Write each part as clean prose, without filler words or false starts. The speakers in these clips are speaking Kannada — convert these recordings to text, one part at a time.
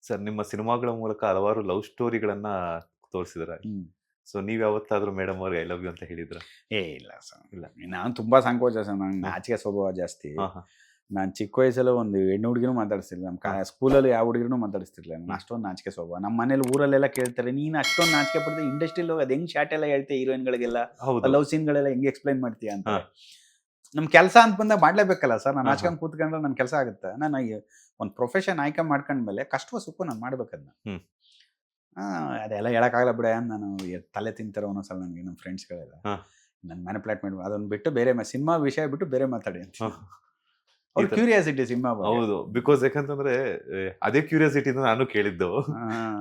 ಸರ್ ನಿಮ್ಮ ಸಿನಿಮಾಗಳ ಮೂಲಕ ಹಲವಾರು ಲವ್ ಸ್ಟೋರಿಗಳನ್ನ ತೋರಿಸಿದಾರೆ. ಹ್ಮ್. ಸೊ ನೀವ್ ಯಾವತ್ತಾದ್ರೂ ಮೇಡಮ್ ಅವ್ರಿಗೆ ಐ ಲವ್ ಯು ಅಂತ ಹೇಳಿದ್ರ? ಇಲ್ಲ ಸರ್. ಇಲ್ಲ. ನಾನು ತುಂಬಾ ಸಂಕೋಚ ಸರ್, ನಂಗೆ ನಾಚಿಕೆ ಸ್ವಭಾವ ಜಾಸ್ತಿ. ಹಾ ಹಾ. ನಾನು ಚಿಕ್ಕ ವಯಸ್ಸಲ್ಲಿ ಒಂದು ಹೆಣ್ಣು ಹುಡುಗಿನೂ ಮಾತಾಡಿಸ್ತಿಲ್ಲ, ನಮ್ಮ ಸ್ಕೂಲಲ್ಲಿ ಯಾವ ಹುಡುಗಿನೂ ಮಾತಾಡಿಸ್ತಿರ್ಲಿಲ್ಲ. ನಾನು ಅಷ್ಟೊಂದು ನಾಚಿಕೆ ಸ್ವಭಾವ. ನಮ್ಮ ಮನೇಲಿ ಊರಲ್ಲೆಲ್ಲ ಕೇಳ್ತಾರೆ, ನೀನು ಅಷ್ಟೊಂದು ನಾಚಿಕೆ ಪಡ್ತೀಯ, ಇಂಡಸ್ಟ್ರಿಯಲ್ಲಿ ಹೋಗಿ ಅದು ಹೆಂಗ್ ಶಾರ್ಟ್ ಎಲ್ಲ ಹೇಳ್ತೀಯ, ಹೀರೋಯಿನ್ಗಳಿಗೆಲ್ಲ ಹೌದು. ಲವ್ ಸೀನ್ಗಳೆಲ್ಲ ಹೆಂಗೆ ಎಕ್ಸ್ಪ್ಲೈನ್ ಮಾಡ್ತೀಯ ಅಂತ. ನಮ್ ಕೆಲಸ ಅಂತ ಬಂದಾಗ ಮಾಡ್ಲೇಬೇಕಲ್ಲ ಸರ್. ನಾನು ನಾಚ್ಕೊಂಡು ಕೂತ್ಕೊಂಡ್ರೆ ನನ್ನ ಕೆಲಸ ಆಗುತ್ತೆ. ನಾನು ಒಂದು ಪ್ರೊಫೆಷನ್ ಆಯ್ಕೆ ಮಾಡ್ಕೊಂಡ್ಮೇಲೆ ಕಷ್ಟವ ಸುಖ ನಾನು ಮಾಡ್ಬೇಕದ್ನ. ಅದೆಲ್ಲ ಹೇಳಕ್ಕಾಗಲ್ಲ ಬಿಡ, ನಾನು ತಲೆ ತಿಂತಾರೆ ಒಂದೊಂದ್ಸಲ ನನಗೆ ನಮ್ಮ ಫ್ರೆಂಡ್ಸ್ಗಳೆಲ್ಲ. ನಾನು ಮ್ಯಾನಿಪ್ಯುಲೇಟ್ ಮಾಡಿ ಅದನ್ನ ಬಿಟ್ಟು ಬೇರೆ ಸಿನಿಮಾ ವಿಷಯ ಬಿಟ್ಟು ಬೇರೆ ಮಾತಾಡಿ ಅಂತ. ಅವ್ರ ಕ್ಯೂರಿಯಾಸಿಟಿ ಸಿನಿಮಾ. ಹೌದು, ಬಿಕಾಸ್ ಯಾಕಂತಂದ್ರೆ ಅದೇ ಕ್ಯೂರಿಯಾಸಿಟಿ ನಾನು ಕೇಳಿದ್ದು.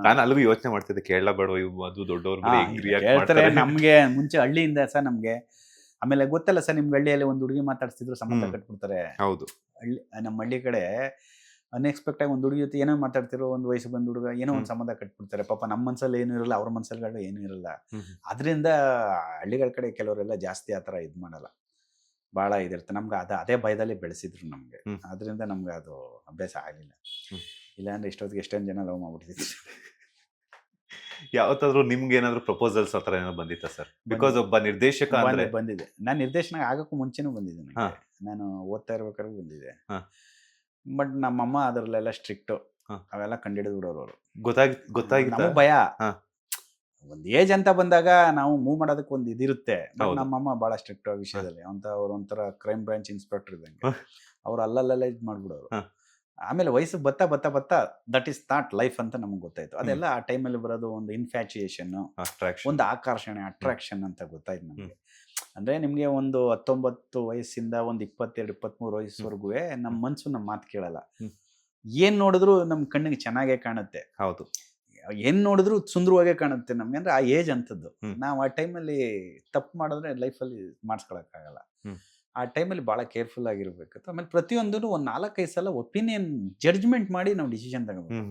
ನಾನು ಅಲ್ಲಿಗೂ ಯೋಚನೆ ಮಾಡ್ತಿದ್ದೆ, ಕೇಳಲ್ಲ ಬೇಡ ಅದು ದೊಡ್ಡವ್ರು ಹೇಳ್ತಾರೆ. ನಮ್ಗೆ ಮುಂಚೆ ಹಳ್ಳಿಯಿಂದ ಸರ್, ನಮ್ಗೆ ಆಮೇಲೆ ಗೊತ್ತಲ್ಲ ಸರ್, ನಿಮ್ಗೆ ಹಳ್ಳಿಯಲ್ಲಿ ಒಂದು ಹುಡುಗಿ ಮಾತಾಡ್ತಿದ್ರು ಸಂಬಂಧ ಕಟ್ಬಿಡ್ತಾರೆ. ಹೌದು. ಹಳ್ಳಿ, ನಮ್ಮ ಹಳ್ಳಿ ಕಡೆ ಅನ್ಎಕ್ಸ್ಪೆಕ್ಟ್ ಆಗಿ ಒಂದು ಹುಡುಗಿ ಜೊತೆ ಏನೋ ಮಾತಾಡ್ತಿರೋ, ಒಂದು ವಯಸ್ಸು ಬಂದ ಹುಡುಗ ಏನೋ ಒಂದು ಸಂಬಂಧ ಕಟ್ಬಿಡ್ತಾರೆ. ಪಾಪ ನಮ್ಮ ಮನ್ಸಲ್ಲಿ ಏನೂ ಇರಲ್ಲ, ಅವ್ರ ಮನ್ಸಲ್ಲಿ ಏನೂ ಇರಲ್ಲ. ಅದರಿಂದ ಹಳ್ಳಿಗಳ ಕಡೆ ಕೆಲವರೆಲ್ಲ ಜಾಸ್ತಿ ಆ ಥರ ಇದು ಮಾಡಲ್ಲ, ಭಾಳ ಇದಿರುತ್ತೆ. ನಮ್ಗೆ ಅದೇ ಭಯದಲ್ಲಿ ಬೆಳೆಸಿದ್ರು ನಮಗೆ. ಅದರಿಂದ ನಮ್ಗೆ ಅದು ಅಭ್ಯಾಸ ಆಗಲಿಲ್ಲ. ಇಲ್ಲಾಂದ್ರೆ ಇಷ್ಟೊತ್ತಿಗೆ ಎಷ್ಟೊಂದು ಜನ ಲವ್ ಮಾಡ್ಬಿಡ್ತಿದ್ರು. ಯಾವತ್ತಾದ್ರೂ ನಿಮ್ಗೆ ಏನಾದ್ರು ಪ್ರಪೋಸಲ್ಸ್ ಆ ಥರ ಏನಾದ್ರು ಬಂದಿತ್ತಾ ಸರ್? ಬಿಕಾಸ್ ಒಬ್ಬ ನಿರ್ದೇಶಕ ಅಂದ್ರೆ ಬಂದಿದೆ. ನಾನು ನಿರ್ದೇಶನ ಆಗಕ್ಕೂ ಮುಂಚೆನೂ ಬಂದಿದ್ದೆ ನನಗೆ. ನಾನು ಓದ್ತಾ ಇರ್ಬೇಕಾದ್ರೂ ಬಂದಿದೆ. ಬಟ್ ನಮ್ಮಮ್ಮ ಅದರಲ್ಲೆಲ್ಲ ಸ್ಟ್ರಿಕ್ಟು, ಅವೆಲ್ಲ ಕಂಡಿಡಿದು ಬಿಡೋರು ಅವರು. ಗೊತ್ತಾಗಿತ್ತು ಭಯ. ಒಂದು ಏಜ್ ಅಂತ ಬಂದಾಗ ನಾವು ಮೂವ್ ಮಾಡೋದಕ್ಕೆ ಒಂದು ಇದಿರುತ್ತೆ. ನಮ್ಮಮ್ಮ ಭಾಳ ಸ್ಟ್ರಿಕ್ಟ್ ಆ ವಿಷಯದಲ್ಲಿ. ಅವ್ರು ಒಂಥರ ಕ್ರೈಮ್ ಬ್ರಾಂಚ್ ಇನ್ಸ್ಪೆಕ್ಟರ್ ಇದ್ದಂಗೆ. ಅವ್ರು ಅಲ್ಲಲ್ಲೆಲ್ಲ ಇದು ಮಾಡ್ಬಿಡೋರು. ಆಮೇಲೆ ವಯಸ್ಸು ಬತ್ತಾ ದಟ್ ಈಸ್ ನಾಟ್ ಲೈಫ್ ಅಂತ ನಮ್ಗೆ ಗೊತ್ತಾಯ್ತು. ಅದೆಲ್ಲ ಆ ಟೈಮಲ್ಲಿ ಬರೋದು ಒಂದು ಇನ್ಫ್ಯಾಚುಯೇಷನ್, ಒಂದು ಆಕರ್ಷಣೆ, ಅಟ್ರಾಕ್ಷನ್ ಅಂತ ಗೊತ್ತಾಯ್ತು ನಮಗೆ. ಅಂದರೆ ನಿಮಗೆ ಒಂದು 19 ವಯಸ್ಸಿಂದ ಒಂದು 22-23 ವಯಸ್ಸುವರೆಗೂ ನಮ್ಮ ಮನಸ್ಸು ನಮ್ಮ ಮಾತು ಕೇಳಲ್ಲ. ಏನು ನೋಡಿದ್ರು ನಮ್ಮ ಕಣ್ಣಿಗೆ ಚೆನ್ನಾಗೇ ಕಾಣುತ್ತೆ. ಹೌದು. ಏನು ನೋಡಿದ್ರು ಸುಂದರವಾಗೇ ಕಾಣುತ್ತೆ ನಮ್ಗೆ. ಅಂದರೆ ಆ ಏಜ್ ಅಂಥದ್ದು. ನಾವು ಆ ಟೈಮಲ್ಲಿ ತಪ್ಪು ಮಾಡಿದ್ರೆ ಲೈಫಲ್ಲಿ ಮಾಡಿಸ್ಕೊಳಕ್ಕಾಗಲ್ಲ. ಆ ಟೈಮಲ್ಲಿ ಭಾಳ ಕೇರ್ಫುಲ್ ಆಗಿರ್ಬೇಕು. ಆಮೇಲೆ ಪ್ರತಿಯೊಂದೂ ಒಂದು 4-5 ಸಲ ಒಪಿನಿಯನ್ ಜಡ್ಜ್ಮೆಂಟ್ ಮಾಡಿ ನಾವು ಡಿಸಿಷನ್ ತಗೊಬೇಕು.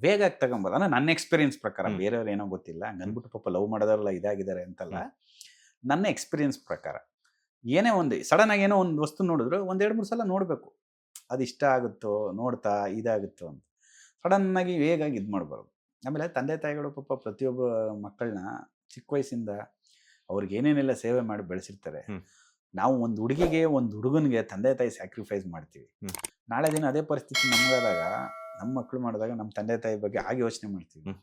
ವೇಗ ತಗೊಂಬೋದು. ಅಂದರೆ ನನ್ನ ಎಕ್ಸ್ಪೀರಿಯನ್ಸ್ ಪ್ರಕಾರ, ಬೇರೆಯವ್ರು ಏನೋ ಗೊತ್ತಿಲ್ಲ, ಹಂಗೆ ಅಂದ್ಬಿಟ್ಟು ಪಾಪ ಲವ್ ಮಾಡೋದ್ರೆಲ್ಲ ಇದಾಗಿದ್ದಾರೆ ಅಂತಲ್ಲ. ನನ್ನ ಎಕ್ಸ್ಪೀರಿಯನ್ಸ್ ಪ್ರಕಾರ ಏನೇ ಒಂದು ಸಡನ್ ಆಗಿ ಏನೋ ಒಂದು ವಸ್ತು ನೋಡಿದ್ರು 1-2-3 ಸಲ ನೋಡಬೇಕು. ಅದು ಇಷ್ಟ ಆಗುತ್ತೋ, ನೋಡ್ತಾ ಇದಾಗುತ್ತೋ ಅಂತ ಸಡನ್ನಾಗಿ ವೇಗಾಗಿ ಇದು ಮಾಡಬಾರ್ದು. ಆಮೇಲೆ ತಂದೆ ತಾಯಿಗಳು ಪಾಪ ಪ್ರತಿಯೊಬ್ಬ ಮಕ್ಕಳನ್ನ ಚಿಕ್ಕ ವಯಸ್ಸಿಂದ ಅವ್ರಿಗೆ ಏನೇನೆಲ್ಲ ಸೇವೆ ಮಾಡಿ ಬೆಳೆಸಿರ್ತಾರೆ. ನಾವು ಒಂದು ಹುಡುಗಿಗೆ, ಒಂದು ಹುಡುಗನಿಗೆ ತಂದೆ ತಾಯಿ ಸ್ಯಾಕ್ರಿಫೈಸ್ ಮಾಡ್ತೀವಿ. ನಾಳೆ ದಿನ ಅದೇ ಪರಿಸ್ಥಿತಿ ನಮಗಾದಾಗ, ನಮ್ಮ ಮಕ್ಕಳು ಮಾಡಿದಾಗ ನಮ್ಮ ತಂದೆ ತಾಯಿ ಬಗ್ಗೆ ಆಗಿ ಯೋಚನೆ ಮಾಡ್ತೀವಿ.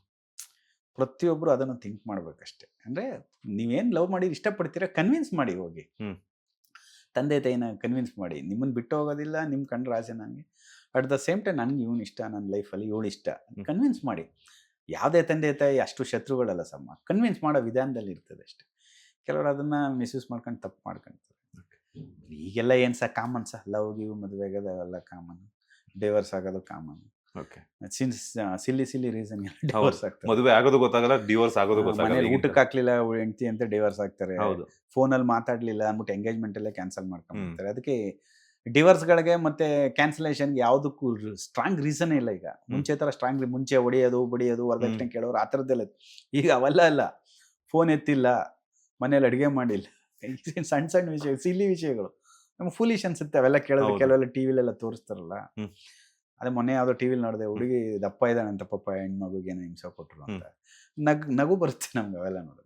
ಪ್ರತಿಯೊಬ್ಬರು ಅದನ್ನು ಥಿಂಕ್ ಮಾಡ್ಬೇಕಷ್ಟೆ. ಅಂದರೆ ನೀವೇನು ಲವ್ ಮಾಡಿ ಇಷ್ಟಪಡ್ತೀರಾ, ಕನ್ವಿನ್ಸ್ ಮಾಡಿ ಹೋಗಿ. ತಂದೆ ತಾಯಿನ ಕನ್ವಿನ್ಸ್ ಮಾಡಿ, ನಿಮ್ಮನ್ನು ಬಿಟ್ಟು ಹೋಗೋದಿಲ್ಲ, ನಿಮ್ಮ ಕಂಡ್ರೆ ಆಸೆ ನನಗೆ, ಅಟ್ ದ ಸೇಮ್ ಟೈಮ್ ನನಗೆ ಇವನು ಇಷ್ಟ, ನನ್ನ ಲೈಫಲ್ಲಿ ಇವಳು ಇಷ್ಟ, ಕನ್ವಿನ್ಸ್ ಮಾಡಿ. ಯಾವುದೇ ತಂದೆ ತಾಯಿ ಅಷ್ಟು ಶತ್ರುಗಳಲ್ಲ ಸಮ್ಮ, ಕನ್ವಿನ್ಸ್ ಮಾಡೋ ವಿಧಾನದಲ್ಲಿ ಇರ್ತದೆ ಅಷ್ಟೆ. ಕೆಲವರು ಅದನ್ನು ಮಿಸ್ಯೂಸ್ ಮಾಡ್ಕೊಂಡು ತಪ್ಪು ಮಾಡ್ಕೊಂತಾರೆ. ಈಗೆಲ್ಲ ಏನು ಸಹ ಕಾಮನ್ ಸಹ, ಲವ್ ಗಿವ್ ಮದುವೆ ಆಗೋದು ಅವೆಲ್ಲ ಕಾಮನ್, ಡಿವೋರ್ಸ್ ಆಗೋದು ಕಾಮನ್. ಸಿಲ್ಲಿ ರೀಸನ್ ಡಿವೋರ್ಸ್ ಆಗ್ತಾರೆ. ಮದುವೆ ಆಗೋದು ಗೊತ್ತಾಗಲ್ಲ, ಡಿವೋರ್ಸ್ ಆಗೋದು ಗೊತ್ತಾಗಲ್ಲ. ಮನೇಲಿ ಊಟಕ್ಕೆ ಹಾಕ್ಲಿಲ್ಲ ಹೆಂಡತಿ ಅಂತ ಡಿವೋರ್ಸ್ ಆಗ್ತಾರೆ. ಫೋನಲ್ಲಿ ಮಾತಾಡ್ಲಿಲ್ಲ ಅಂದ್ಬಿಟ್ಟು ಎಂಗೇಜ್ಮೆಂಟ್ ಎಲ್ಲ ಕ್ಯಾನ್ಸಲ್ ಮಾಡ್ಕೊಂಡ್ಬಿಡ್ತಾರೆ. ಅದಕ್ಕೆ ಡಿವೋರ್ಸ್ಗಳಿಗೆ ಮತ್ತೆ ಕ್ಯಾನ್ಸಲೇಷನ್ಗೆ ಯಾವುದಕ್ಕೂ ಸ್ಟ್ರಾಂಗ್ ರೀಸನ್ನೇ ಇಲ್ಲ ಈಗ. ಮುಂಚೆ ಥರ ಸ್ಟ್ರಾಂಗ್, ಮುಂಚೆ ಹೊಡೆಯೋದು ಬಡಿಯೋದು ವರದಕ್ಷಿಣೆ ಕೇಳೋರು ಆ ಥರದ್ದೆಲ್ಲ. ಈಗ ಅವೆಲ್ಲ ಅಲ್ಲ. ಫೋನ್ ಎತ್ತಿಲ್ಲ, ಮನೇಲಿ ಅಡುಗೆ ಮಾಡಿಲ್ಲ, ಸಣ್ಣ ಸಣ್ಣ ವಿಷಯ, ಸಿಲ್ಲಿ ವಿಷಯಗಳು ನಮ್ಗೆ ಫೂಲಿಶ್ ಅನ್ಸುತ್ತೆ ಅವೆಲ್ಲ ಕೇಳೋದು. ಕೆಲವೆಲ್ಲ ಟಿ ವಿಲೆಲ್ಲ ತೋರಿಸ್ತಾರಲ್ಲ. ಅದೇ ಮೊನ್ನೆ ಯಾವುದೋ ಟಿ ವಿಲಿ ನೋಡಿದೆ, ಹುಡುಗಿ ದಪ್ಪ ಇದ್ದಾನಂತ ಪಾಪ ಹೆಣ್ಮಗುಗೆ ಏನೋ ಹಿಂಸೆ ಕೊಟ್ಟರು ಅಂತ. ನಗು ಬರುತ್ತೆ ನಮ್ಗೆ ಅವೆಲ್ಲ ನೋಡೋದು.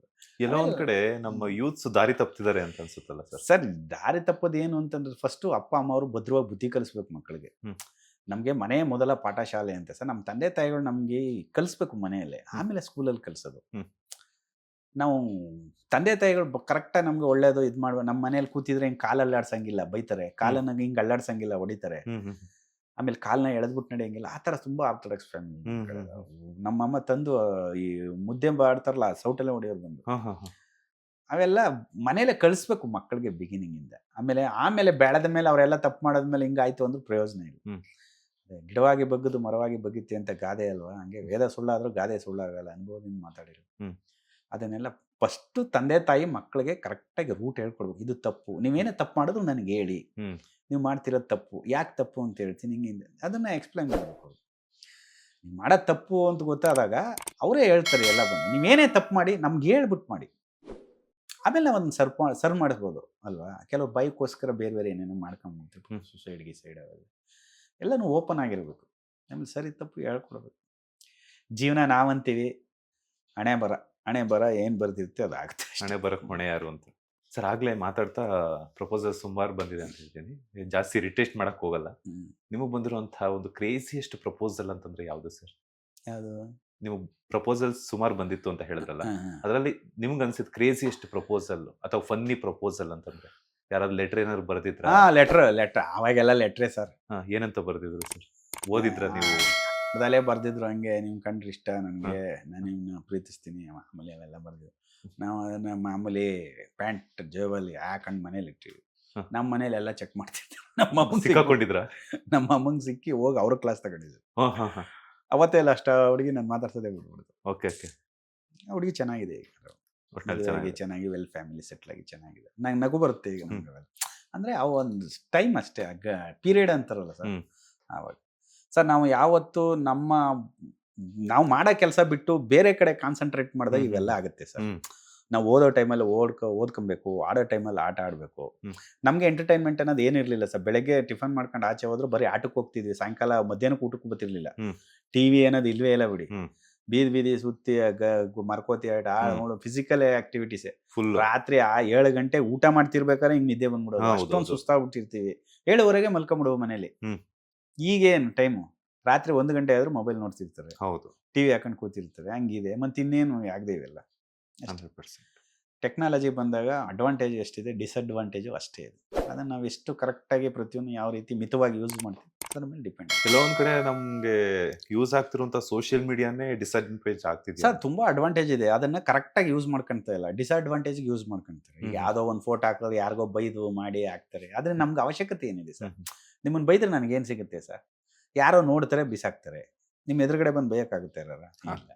ಎಲ್ಲೋ ಒಂದ್ ಕಡೆ ನಮ್ಮ ಯೂತ್ಸ್ ದಾರಿ ತಪ್ಪಿದ್ದಾರೆ ಅಂತ ಅನ್ಸುತ್ತಲ್ಲ ಸರ್? ಸರ್, ದಾರಿ ತಪ್ಪೋದು ಏನು ಅಂತಂದ್ರೆ, ಫಸ್ಟು ಅಪ್ಪ ಅಮ್ಮ ಅವರು ಭದ್ರವಾಗಿ ಬುದ್ಧಿ ಕಲಿಸ್ಬೇಕು ಮಕ್ಕಳಿಗೆ. ನಮಗೆ ಮನೆ ಮೊದಲ ಪಾಠಶಾಲೆ ಅಂತ ಸರ್. ನಮ್ಮ ತಂದೆ ತಾಯಿಗಳು ನಮಗೆ ಕಲಿಸ್ಬೇಕು ಮನೆಯಲ್ಲೇ, ಆಮೇಲೆ ಸ್ಕೂಲಲ್ಲಿ ಕಲಿಸೋದು. ನಾವು ತಂದೆ ತಾಯಿಗಳು ಕರೆಕ್ಟಾಗಿ ನಮ್ಗೆ ಒಳ್ಳೇದು ಇದು ಮಾಡುವ. ನಮ್ಮ ಮನೇಲಿ ಕೂತಿದ್ರೆ ಹಿಂಗೆ ಕಾಲಲ್ಲಿ ಆಡ್ಸಂಗಿಲ್ಲ, ಬೈತಾರೆ. ಕಾಲನ್ನ ಹಿಂಗೆ ಅಲ್ಲಾಡ್ಸಂಗಿಲ್ಲ, ಹೊಡಿತಾರೆ. ಆಮೇಲೆ ಕಾಲನ್ನ ಎಳೆದ್ಬಿಟ್ಟು ನಡೆಯಂಗಿಲ್ಲ. ಆ ಥರ ತುಂಬ ಆರ್ಥೋಡಾಕ್ಸ್ ಫ್ಯಾಮಿಲಿ. ನಮ್ಮಮ್ಮ ತಂದು ಈ ಮುದ್ದೆ ಆಡ್ತಾರಲ್ಲ, ಸೌಟೆಲ್ಲ ಹೊಡೆಯೋರು ಬಂದು. ಅವೆಲ್ಲ ಮನೇಲೆ ಕಳಿಸ್ಬೇಕು ಮಕ್ಕಳಿಗೆ ಬಿಗಿನಿಂಗಿಂದ. ಆಮೇಲೆ ಬೆಳೆದ ಮೇಲೆ ಅವರೆಲ್ಲ ತಪ್ಪು ಮಾಡೋದ್ಮೇಲೆ ಹಿಂಗಾಯ್ತು ಅಂದ್ರೆ ಪ್ರಯೋಜನ ಇಲ್ಲ. ಗಿಡವಾಗಿ ಬಗ್ಗದು ಮರವಾಗಿ ಬಗ್ಗಿತ್ತೆ ಅಂತ ಗಾದೆ ಅಲ್ವಾ, ಹಂಗೆ ವೇದ ಸುಳ್ಳಾದ್ರೂ ಗಾದೆ ಸುಳ್ಳಾಗಲ್ಲ, ಅನುಭವದಿಂದ ಮಾತಾಡಿರು. ಅದನ್ನೆಲ್ಲ ಫಸ್ಟು ತಂದೆ ತಾಯಿ ಮಕ್ಕಳಿಗೆ ಕರೆಕ್ಟಾಗಿ ರೂಟ್ ಹೇಳ್ಕೊಡ್ಬೇಕು. ಇದು ತಪ್ಪು, ನೀವೇನೇ ತಪ್ಪು ಮಾಡಿದ್ರು ನನಗೆ ಹೇಳಿ, ನೀವು ಮಾಡ್ತಿರೋದು ತಪ್ಪು, ಯಾಕೆ ತಪ್ಪು ಅಂತ ಹೇಳ್ತೀನಿ, ಹಿಂಗೆ ಅದನ್ನು ಎಕ್ಸ್ಪ್ಲೈನ್ ಮಾಡಬೇಕು. ನೀವು ಮಾಡೋದು ತಪ್ಪು ಅಂತ ಗೊತ್ತಾದಾಗ ಅವರೇ ಹೇಳ್ತಾರೆ ಎಲ್ಲ ಬಂದು. ನೀವೇನೇ ತಪ್ಪು ಮಾಡಿ ನಮ್ಗೆ ಹೇಳ್ಬಿಟ್ಟು ಮಾಡಿ, ಆಮೇಲೆ ನಾವು ಅದನ್ನು ಸರ್ವ್ ಮಾಡಿಸ್ಬೋದು ಅಲ್ವಾ. ಕೆಲವು ಬೈಕೋಸ್ಕರ ಬೇರೆ ಬೇರೆ ಏನೇನೋ ಮಾಡ್ಕೊಂಡ್ಬಿಡ್ತೀವಿ, ಸುಸೈಡ್ ಗಿಸೈಡ್ ಅವೆಲ್ಲ. ಎಲ್ಲನೂ ಓಪನ್ ಆಗಿರಬೇಕು. ಆಮೇಲೆ ಸರಿ ತಪ್ಪು ಹೇಳ್ಕೊಡ್ಬೇಕು. ಜೀವನ ನಾವಂತೀವಿ, ಹಣೆ ಬರ ಏನು ಬರ್ದಿರುತ್ತೆ ಅದಾಗುತ್ತೆ. ಹಣೆ ಬರಕ್ ಹೊಣೆ ಯಾರು ಅಂತ. ಸರ್ ಆಗ್ಲೇ ಮಾತಾಡ್ತಾ ಪ್ರಪೋಸಲ್ ಸುಮಾರು ಬಂದಿದೆ ಅಂತ ಹೇಳ್ತೀನಿ, ಜಾಸ್ತಿ ರಿಟೇಸ್ಟ್ ಮಾಡಕ್ ಹೋಗಲ್ಲ. ನಿಮಗ್ ಬಂದಿರುವಂತಹ ಒಂದು ಕ್ರೇಜಿಯೆಸ್ಟ್ ಪ್ರಪೋಸಲ್ ಅಂತಂದ್ರೆ ಯಾವ್ದು ಸರ್? ಯಾವುದು? ನಿಮಗ್ ಪ್ರಪೋಸಲ್ ಸುಮಾರು ಬಂದಿತ್ತು ಅಂತ ಹೇಳಿದ್ರಲ್ಲ, ಅದರಲ್ಲಿ ನಿಮ್ಗೆ ಅನ್ಸಿದ್ ಕ್ರೇಜಿಯೆಸ್ಟ್ ಪ್ರಪೋಸಲ್ ಅಥವಾ ಫನ್ನಿ ಪ್ರಪೋಸಲ್ ಅಂತಂದ್ರೆ ಯಾರಾದ್ರು ಲೆಟರ್ ಏನಾದ್ರು ಬರ್ದಿದ್ರ? ಲೆಟ್ರ್ ಅವಾಗೆಲ್ಲ ಲೆಟ್ರೇ ಸರ್. ಏನಂತ ಬರ್ದಿದ್ರು ಸರ್? ಓದಿದ್ರ ನೀವು? ಮೊದಲೇ ಬರ್ದಿದ್ರು ಹಂಗೆ, ನಿಮ್ ಕಂಡ್ರೆ ಇಷ್ಟ ನನಗೆ, ನಾನು ನಿಮ್ನ ಪ್ರೀತಿಸ್ತೀನಿ, ಮಾಮೂಲಿ ಅವೆಲ್ಲ ಬರ್ದಿದ್ರು. ನಾವು ಅದನ್ನ ಮಾಮೂಲಿ ಪ್ಯಾಂಟ್ ಜೇಬಲ್ಲಿ ಹಾಕೊಂಡು ಮನೇಲಿ ಇಟ್ಟಿವಿ. ನಮ್ಮ ಮನೇಲಿ ಎಲ್ಲ ಚೆಕ್ ಮಾಡ್ತಿದ್ರು. ನಮ್ಮ ಅಮ್ಮಂಗೆ ಸಿಕ್ಕಾಕೊಂಡಿದ್ರ? ನಮ್ಮ ಅಮ್ಮಂಗೆ ಸಿಕ್ಕಿ ಹೋಗಿ ಅವ್ರ ಕ್ಲಾಸ್ ತಗೊಂಡಿದ್ರು. ಅವತ್ತೇ ಎಲ್ಲ ಅಷ್ಟ ಹುಡುಗಿ ನಾನು ಮಾತಾಡ್ಸೋದೇ ಬಿಡ್ಬಿಡ್ತು. ಓಕೆ. ಹುಡುಗಿ ಚೆನ್ನಾಗಿದೆ ಈಗ, ಚೆನ್ನಾಗಿ ವೆಲ್ ಫ್ಯಾಮಿಲಿ ಸೆಟ್ಲ್ ಆಗಿ ಚೆನ್ನಾಗಿದೆ. ನಂಗೆ ನಗು ಬರುತ್ತೆ ಈಗ ನಮ್ಗೆ. ಅಂದ್ರೆ ಆ ಒಂದು ಟೈಮ್ ಅಷ್ಟೇ, ಪೀರಿಯಡ್ ಅಂತಾರಲ್ಲ ಸರ್, ಆವಾಗ. ಸರ್ ನಾವು ಯಾವತ್ತು ನಾವು ಮಾಡೋ ಕೆಲಸ ಬಿಟ್ಟು ಬೇರೆ ಕಡೆ ಕಾನ್ಸಂಟ್ರೇಟ್ ಮಾಡಿದಾಗ ಇವೆಲ್ಲ ಆಗುತ್ತೆ ಸರ್. ನಾವು ಓದೋ ಟೈಮಲ್ಲಿ ಓದ್ಕೊಬೇಕು, ಆಡೋ ಟೈಮಲ್ಲಿ ಆಟ ಆಡಬೇಕು. ನಮಗೆ ಎಂಟರ್ಟೈನ್ಮೆಂಟ್ ಅನ್ನೋದು ಏನಿರಲಿಲ್ಲ ಸರ್. ಬೆಳಗ್ಗೆ ಟಿಫನ್ ಮಾಡ್ಕೊಂಡು ಆಚೆ ಹೋದ್ರು ಬರೀ ಆಟಕ್ಕೆ ಹೋಗ್ತಿದ್ವಿ, ಸಾಯಂಕಾಲ ಮಧ್ಯಾಹ್ನಕ್ಕೆ ಊಟಕ್ಕೆ ಬರ್ತಿರ್ಲಿಲ್ಲ. ಟಿವಿ ಅನ್ನೋದು ಇಲ್ವೇ ಇಲ್ಲ ಬಿಡಿ. ಬೀದಿ ಸುತ್ತಿ ಮರ್ಕೋತಿ ಆಟ ನೋಡು, ಫಿಸಿಕಲ್ ಆಕ್ಟಿವಿಟೀಸೇ ಫುಲ್. ರಾತ್ರಿ 7 ಗಂಟೆ ಊಟ ಮಾಡ್ತಿರ್ಬೇಕಾದ್ರೆ ಹಿಂಗ್ ನಿದ್ದೆ ಬಂದ್ಬಿಡೋದು, ಅಷ್ಟೊಂದು ಸುಸ್ತಾಗ್ಬಿಟ್ಟಿರ್ತೀವಿ. 7:30 ಮಲ್ಕೊಂಬಿಡುವ ಮನೇಲಿ. ಈಗೇನು ಟೈಮು, ರಾತ್ರಿ 1 ಗಂಟೆ ಆದ್ರೂ ಮೊಬೈಲ್ ನೋಡ್ತಿರ್ತಾರೆ, ಟಿವಿ ಹಾಕೊಂಡು ಕೂತಿರ್ತಾರೆ. ಹಂಗಿದೆ ಮತ್ತೆ ಇನ್ನೇನು ಆಗದೆ ಇವೆಲ್ಲ. 100%. ಟೆಕ್ನಾಲಜಿ ಬಂದಾಗ ಅಡ್ವಾಂಟೇಜ್ ಎಷ್ಟಿದೆ, ಡಿಸ್ಅಡ್ವಾಂಟೇಜು ಅಷ್ಟೇ ಇದೆ. ಅದನ್ನ ನಾವು ಎಷ್ಟು ಕರೆಕ್ಟಾಗಿ ಪ್ರತಿಯೊಂದು ಯಾವ ರೀತಿ ಮಿತವಾಗಿ ಯೂಸ್ ಮಾಡ್ತೀವಿ ಅದ್ರ ಮೇಲೆ ಡಿಪೆಂಡ್. ಕೆಲವೊಂದ್ ಕಡೆ ನಮ್ಗೆ ಯೂಸ್ ಆಗ್ತಿರುವಂತ ಸೋಷಿಯಲ್ ಮೀಡಿಯಾನೇ ಡಿಸ್ಅಡ್ವಾಂಟೇಜ್ ಆಗ್ತಿದೆ ಸರ್. ತುಂಬಾ ಅಡ್ವಾಂಟೇಜ್ ಇದೆ, ಅದನ್ನ ಕರೆಕ್ಟಾಗಿ ಯೂಸ್ ಮಾಡ್ಕೊಂತ ಇಲ್ಲ, ಡಿಸ್ಅಡ್ವಾಂಟೇಜ್ ಯೂಸ್ ಮಾಡ್ಕೊಂತಾರೆ. ಈಗ ಯಾವ್ದೋ ಒಂದು ಫೋಟೋ ಹಾಕೋದು ಯಾರಿಗೋ ಬೈದು ಮಾಡಿ ಹಾಕ್ತಾರೆ. ಆದ್ರೆ ನಮ್ಗೆ ಅವಶ್ಯಕತೆ ಏನಿದೆ ಸರ್? ನಿಮ್ಮನ್ನ ಬೈದ್ರೆ ನನಗೇನು ಸಿಗುತ್ತೆ ಸರ್? ಯಾರೋ ನೋಡ್ತಾರೆ ಬಿಸಾಕ್ತಾರೆ, ನಿಮ್ಮ ಎದುರುಗಡೆ ಬಂದು ಬೈಯಕ್ಕಾಗುತ್ತೆ ಇಲ್ಲ.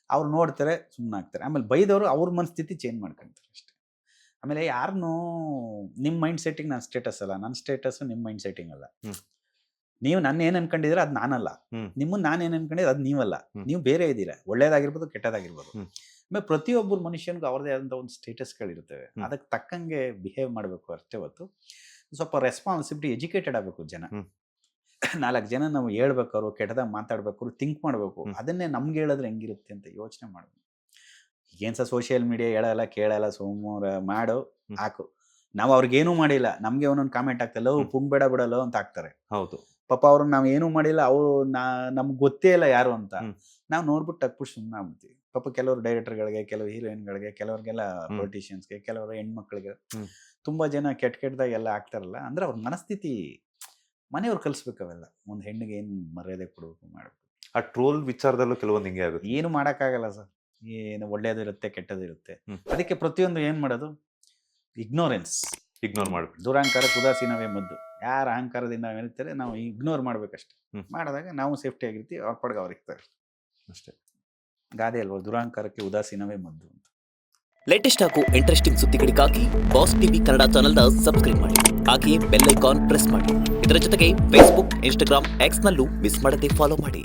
ಅವ್ರು ನೋಡ್ತಾರೆ ಸುಮ್ಮನೆ ಆಗ್ತಾರೆ. ಆಮೇಲೆ ಬೈದವರು ಅವ್ರ ಮನಸ್ಥಿತಿ ಚೇಂಜ್ ಮಾಡ್ಕೊಂತಾರೆ ಅಷ್ಟೇ. ಆಮೇಲೆ ಯಾರನ್ನೂ ನಿಮ್ಮ ಮೈಂಡ್ ಸೆಟ್ಟಿಂಗ್ ನನ್ನ ಸ್ಟೇಟಸ್ ಅಲ್ಲ, ನನ್ನ ಸ್ಟೇಟಸ್ ನಿಮ್ಮ ಮೈಂಡ್ ಸೆಟ್ಟಿಂಗ್ ಅಲ್ಲ. ನೀವು ನನ್ನ ಏನು ಅನ್ಕೊಂಡಿದ್ರೆ ಅದು ನಾನಲ್ಲ, ನಿಮ್ಮನ್ನ ನಾನು ಏನು ಅನ್ಕೊಂಡಿದ್ರೆ ಅದು ನೀವಲ್ಲ. ನೀವು ಬೇರೆ ಇದ್ದೀರಾ, ಒಳ್ಳೇದಾಗಿರ್ಬೋದು ಕೆಟ್ಟದಾಗಿರ್ಬೋದು. ಆಮೇಲೆ ಪ್ರತಿಯೊಬ್ಬರು ಮನುಷ್ಯನಿಗೂ ಅವ್ರದೇ ಆದಂಥ ಒಂದು ಸ್ಟೇಟಸ್ಗಳಿರ್ತವೆ, ಅದಕ್ಕೆ ತಕ್ಕಂಗೆ ಬಿಹೇವ್ ಮಾಡಬೇಕು ಅಷ್ಟೇ ಹೊತ್ತು. ಸ್ವಲ್ಪ ರೆಸ್ಪಾನ್ಸಿಬಿಲಿಟಿ, ಎಜುಕೇಟೆಡ್ ಆಗಬೇಕು ಜನ. 4 ಜನ ನಾವು ಹೇಳ್ಬೇಕಾದ್ರು, ಕೆಟ್ಟದಾಗ ಮಾತಾಡ್ಬೇಕಾದ್ರು ಥಿಂಕ್ ಮಾಡಬೇಕು. ಅದನ್ನೇ ನಮ್ಗೆ ಹೇಳಿದ್ರೆ ಹೆಂಗಿರುತ್ತೆ ಅಂತ ಯೋಚನೆ ಮಾಡಬೇಕು. ಈಗೇನು ಸಹ ಸೋಷಿಯಲ್ ಮೀಡಿಯಾ ಹೇಳಲ್ಲ ಕೇಳಲ್ಲ, ಸೋಮವಾರ ಮಾಡು ಹಾಕು. ನಾವು ಅವ್ರಿಗೇನೂ ಮಾಡಿಲ್ಲ, ನಮಗೆ ಒಂದೊಂದು ಕಾಮೆಂಟ್ ಆಗ್ತಲ್ಲ, ಪುಂಗ್ ಬೇಡ ಬಿಡಲ್ಲ ಅಂತ ಹಾಕ್ತಾರೆ. ಹೌದು ಪಾಪ ಅವ್ರನ್ನ ನಾವು ಏನೂ ಮಾಡಿಲ್ಲ, ಅವರು ನಮ್ಗೆ ಗೊತ್ತೇ ಇಲ್ಲ ಯಾರು ಅಂತ. ನಾವು ನೋಡ್ಬಿಟ್ಟು ತಕ್ಬಿಟ್ಟು ಸುಮ್ಮನೆ ಆಗ್ಬಿಡ್ತೀವಿ. ಪಾಪ ಕೆಲವರು ಡೈರೆಕ್ಟರ್ಗಳಿಗೆ, ಕೆಲವು ಹೀರೋಯಿನ್ಗಳಿಗೆ, ಕೆಲವ್ರಿಗೆಲ್ಲ ಪೊಲಿಟಿಷಿಯನ್ಸ್ಗೆ, ಕೆಲವರು ಹೆಣ್ಮಕ್ಳಿಗೆ ತುಂಬಾ ಜನ ಕೆಟ್ಟದಾಗ ಎಲ್ಲ ಆಗ್ತಾರಲ್ಲ. ಅಂದ್ರೆ ಅವ್ರ ಮನಸ್ಥಿತಿ ಮನೆಯವ್ರು ಕಲಿಸ್ಬೇಕು. ಅವೆಲ್ಲ ಒಂದು ಹೆಣ್ಣಿಗೆ ಏನು ಮರ್ಯಾದೆ ಕೊಡಬೇಕು ಮಾಡಬೇಕು. ಆ ಟ್ರೋಲ್ ವಿಚಾರದಲ್ಲೂ ಕೆಲವೊಂದು ಹಿಂಗೆ ಆಗುತ್ತೆ. ಏನು ಮಾಡೋಕ್ಕಾಗಲ್ಲ ಸರ್. ಏನು ಒಳ್ಳೇದು ಇರುತ್ತೆ, ಕೆಟ್ಟದ್ದು ಇರುತ್ತೆ. ಅದಕ್ಕೆ ಪ್ರತಿಯೊಂದು ಏನು ಮಾಡೋದು, ಇಗ್ನೋರ್ ಮಾಡ್ಬೇಕು. ದುರಹಂಕಾರಕ್ಕೆ ಉದಾಸೀನವೇ ಮದ್ದು. ಯಾರು ಅಹಂಕಾರದಿಂದ ಹೇಳ್ತಾರೆ ನಾವು ಇಗ್ನೋರ್ ಮಾಡ್ಬೇಕಷ್ಟೆ. ಮಾಡಿದಾಗ ನಾವು ಸೇಫ್ಟಿ ಆಗಿರ್ತೀವಿ, ಅವ್ರ ಪಡ್ಗೆ ಅವ್ರು ಇರ್ತಾರೆ ಅಷ್ಟೇ. ಗಾದೆ ಅಲ್ವಾ, ದುರಹಂಕಾರಕ್ಕೆ ಉದಾಸೀನವೇ ಮದ್ದು ಅಂತ. ಲೇಟೆಸ್ಟ್ ಹಾಗೂ ಇಂಟ್ರೆಸ್ಟಿಂಗ್ ಸುದ್ದಿಗಳಿಗಾಗಿ ಬಾಸ್ ಟಿವಿ ಕನ್ನಡ ಚಾನೆಲ್ನ ಸಬ್ಸ್ಕ್ರೈಬ್ ಮಾಡಿ, ಹಾಗೆಯೇ ಬೆಲ್ ಐಕಾನ್ ಪ್ರೆಸ್ ಮಾಡಿ. ಇದರ ಜೊತೆಗೆ ಫೇಸ್ಬುಕ್, ಇನ್ಸ್ಟಾಗ್ರಾಮ್, ಎಕ್ಸ್ನಲ್ಲೂ ಮಿಸ್ ಮಾಡದೆ ಫಾಲೋ ಮಾಡಿ.